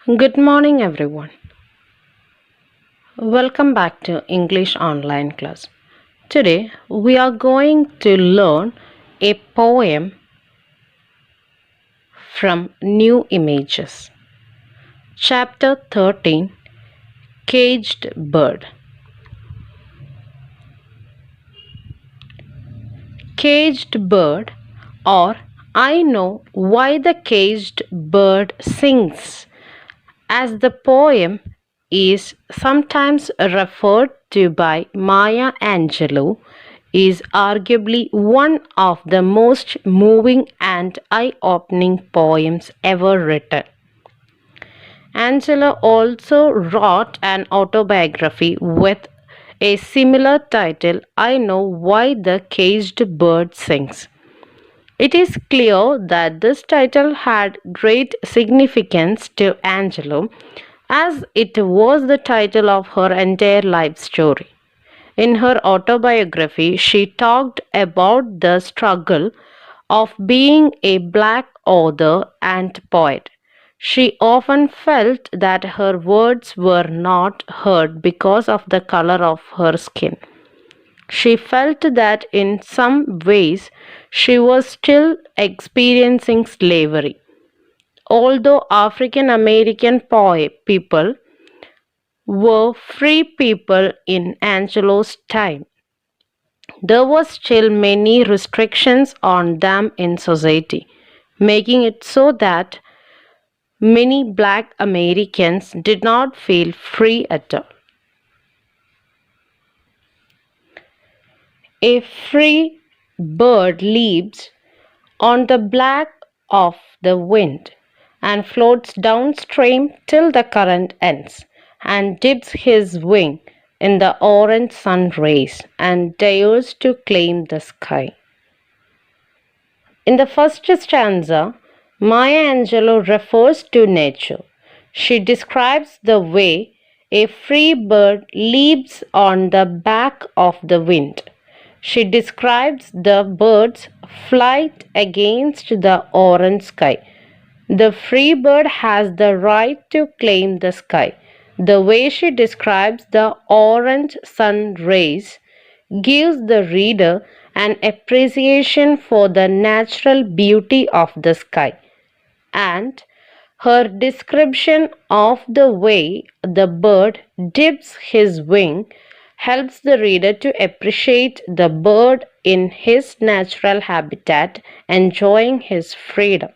Good morning, everyone. Welcome back to English Online class. Today, we are going to learn a poem from New Images. Chapter 13 Caged Bird. Caged Bird, or I Know Why the Caged Bird Sings, as the poem is sometimes referred to by Maya Angelou, is arguably one of the most moving and eye-opening poems ever written. Angela also wrote an autobiography with a similar title, I Know Why the Caged Bird Sings. It is clear that this title had great significance to Angelo, as it was the title of her entire life story. In her autobiography, she talked about the struggle of being a black author and poet. She often felt that her words were not heard because of the color of her skin. She felt that in some ways she was still experiencing slavery. Although African American people were free people in Angelo's time, there was still many restrictions on them in society, making it so that many black Americans did not feel free at all. A free bird leaps on the back of the wind and floats downstream till the current ends and dips his wing in the orange sun rays and dares to claim the sky. In the first stanza, Maya Angelou refers to nature. She describes the way a free bird leaps on the back of the wind. She describes the bird's flight against the orange sky. The free bird has the right to claim the sky. The way she describes the orange sun rays gives the reader an appreciation for the natural beauty of the sky, and her description of the way the bird dips his wing helps the reader to appreciate the bird in his natural habitat, enjoying his freedom.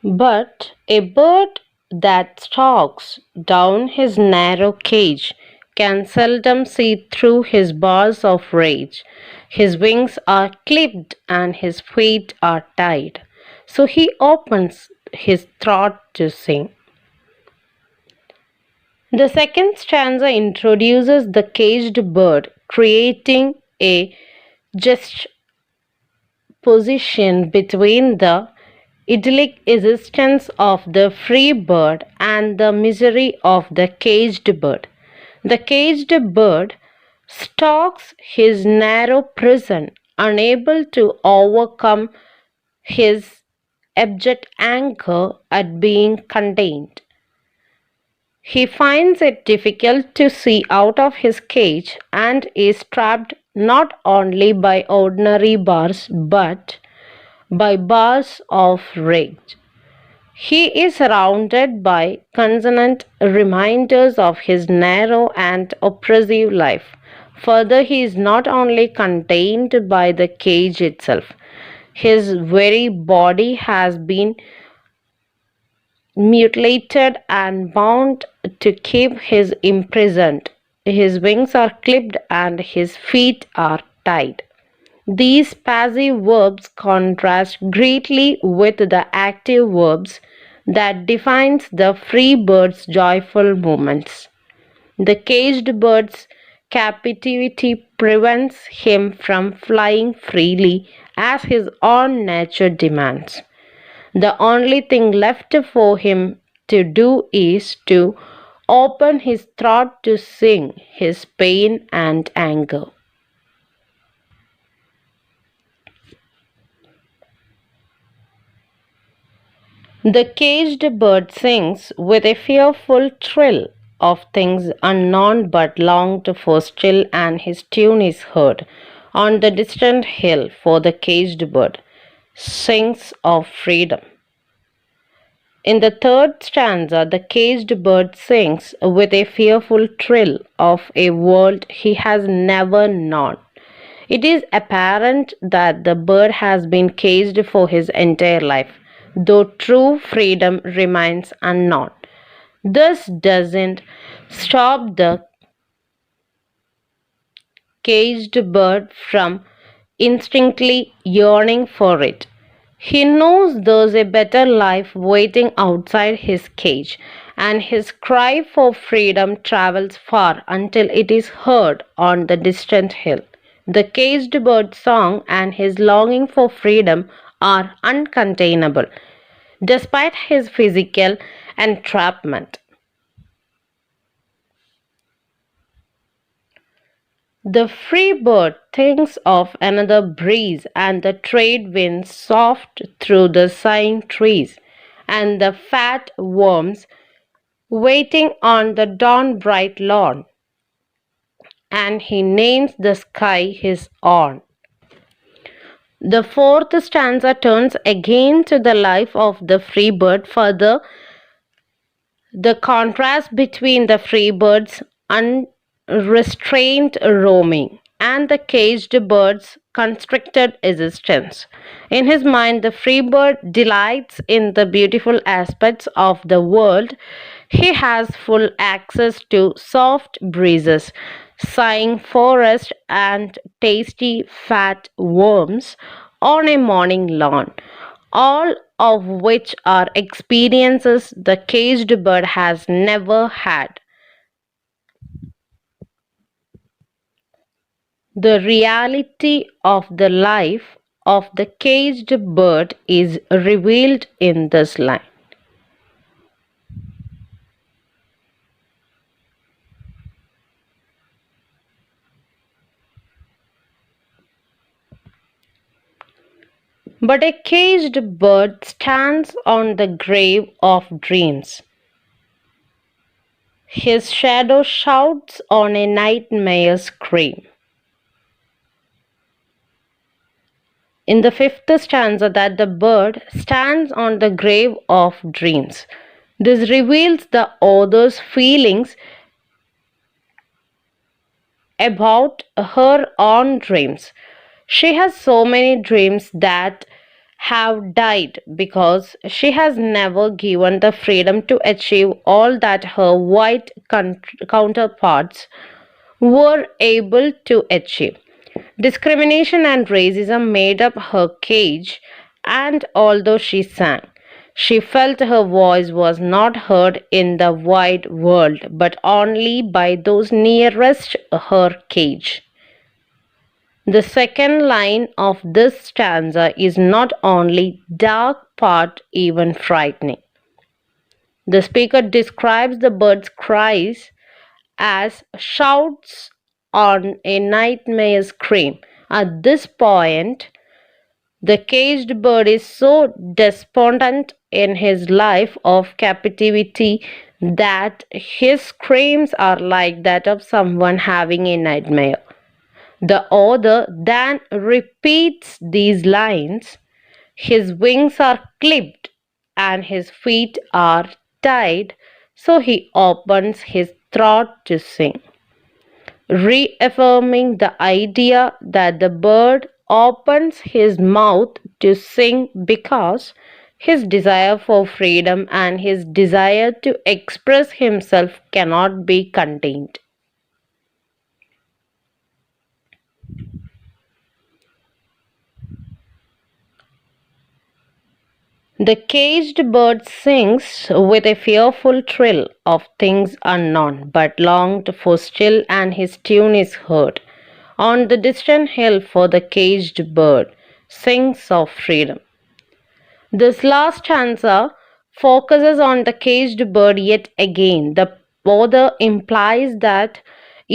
But a bird that stalks down his narrow cage can seldom see through his bars of rage. His wings are clipped and his feet are tied. So he opens his throat to sing. The second stanza introduces the caged bird, creating a just position between the idyllic existence of the free bird and the misery of the caged bird. The caged bird stalks his narrow prison, unable to overcome his abject anger at being contained. He finds it difficult to see out of his cage and is trapped not only by ordinary bars but by bars of rage. He is surrounded by constant reminders of his narrow and oppressive life. Further, he is not only contained by the cage itself, his very body has been mutilated and bound to keep him imprisoned. His wings are clipped and his feet are tied. These passive verbs contrast greatly with the active verbs that defines the free bird's joyful movements. The caged bird's captivity prevents him from flying freely as his own nature demands. The only thing left for him to do is to open his throat to sing his pain and anger. The caged bird sings with a fearful trill of things unknown but longed for still, and his tune is heard on the distant hill. For the caged bird sings of freedom. In the third stanza, the caged bird sings with a fearful trill of a world he has never known. It is apparent that the bird has been caged for his entire life, though true freedom remains unknown. This doesn't stop the caged bird from instinctively yearning for it. He knows there's a better life waiting outside his cage, and his cry for freedom travels far until it is heard on the distant hill. The caged bird's song and his longing for freedom are uncontainable, despite his physical entrapment. The free bird thinks of another breeze, and the trade winds soft through the sighing trees, and the fat worms waiting on the dawn bright lawn, and he names the sky his own. The fourth stanza turns again to the life of the free bird, further the contrast between the free bird's unrestrained roaming and the caged bird's constricted existence. In his mind, the free bird delights in the beautiful aspects of the world. He has full access to soft breezes, sighing forest, and tasty fat worms on a morning lawn, all of which are experiences the caged bird has never had. The reality of the life of the caged bird is revealed in this line. But a caged bird stands on the grave of dreams. His shadow shouts on a nightmare's scream. In the fifth stanza, that the bird stands on the grave of dreams. This reveals the author's feelings about her own dreams. She has so many dreams that have died because she has never given the freedom to achieve all that her white counterparts were able to achieve. Discrimination and racism made up her cage, and although she sang, she felt her voice was not heard in the wide world, but only by those nearest her cage. The second line of this stanza is not only dark but even frightening. The speaker describes the bird's cries as shouts on a nightmare scream. At this point, the caged bird is so despondent in his life of captivity that his screams are like that of someone having a nightmare. The author then repeats these lines. His wings are clipped and his feet are tied, so he opens his throat to sing, reaffirming the idea that the bird opens his mouth to sing because his desire for freedom and his desire to express himself cannot be contained. The caged bird sings with a fearful trill of things unknown, but longed for still, and his tune is heard on the distant hill. For the caged bird sings of freedom. This last stanza focuses on the caged bird yet again. The author implies that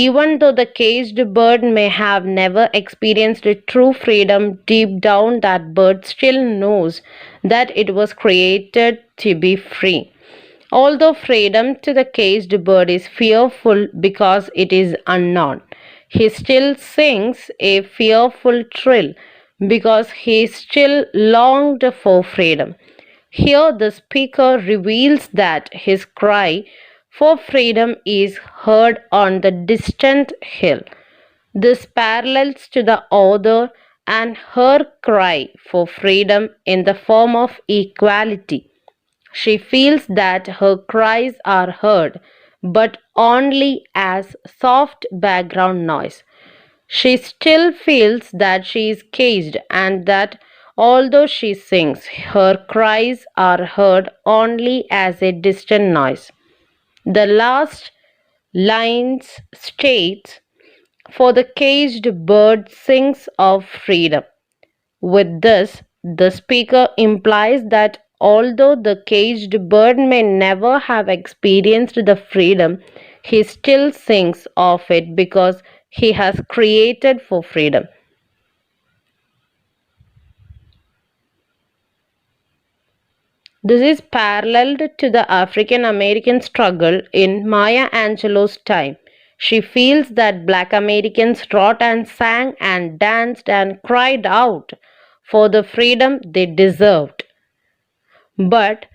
Even though the caged bird may have never experienced true freedom, deep down that bird still knows that it was created to be free. Although freedom to the caged bird is fearful because it is unknown, he still sings a fearful trill because he still longed for freedom. Here, the speaker reveals that his cry for freedom is heard on the distant hill. This parallels to the author and her cry for freedom in the form of equality. She feels that her cries are heard, but only as soft background noise. She still feels that she is caged and that although she sings, her cries are heard only as a distant noise. The last lines states, "For the caged bird sings of freedom." With this, the speaker implies that although the caged bird may never have experienced the freedom, he still sings of it because he has created for freedom. This is paralleled to the African American struggle in Maya Angelou's time. She feels that black Americans wrote and sang and danced and cried out for the freedom they deserved, but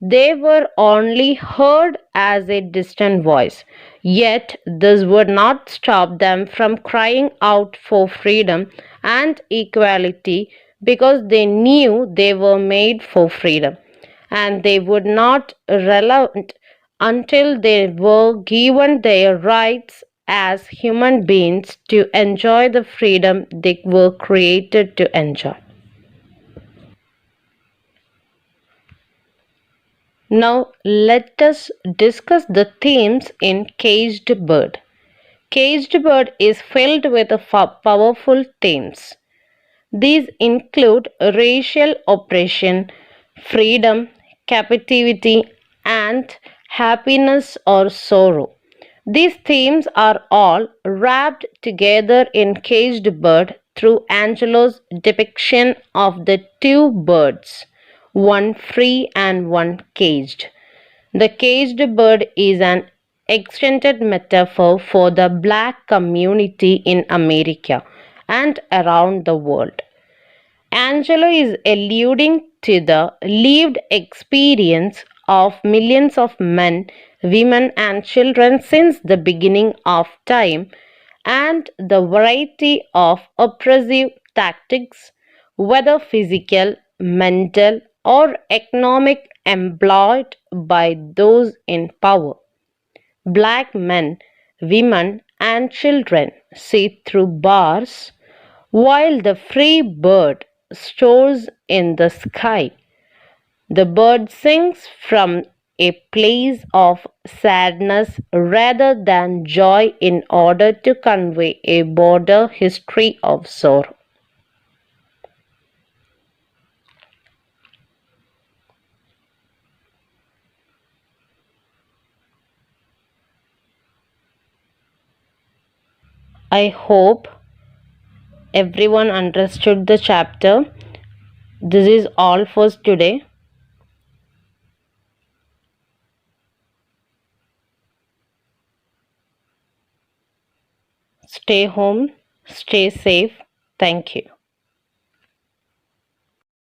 they were only heard as a distant voice. Yet, this would not stop them from crying out for freedom and equality because they knew they were made for freedom, and they would not relent until they were given their rights as human beings to enjoy the freedom they were created to enjoy. Now, let us discuss the themes in Caged Bird. Caged Bird is filled with powerful themes. These include racial oppression, freedom, captivity, and happiness or sorrow. These themes are all wrapped together in Caged Bird through Angelo's depiction of the two birds, one free and one caged. The caged bird is an extended metaphor for the black community in America and around the world. Angelo is alluding to the lived experience of millions of men, women, and children since the beginning of time and the variety of oppressive tactics, whether physical, mental, or economic, employed by those in power. Black men, women, and children sit through bars while the free bird soars in the sky. The bird sings from a place of sadness rather than joy in order to convey a broader history of sorrow. I hope everyone understood the chapter. This is all for today. Stay home, stay safe. Thank you.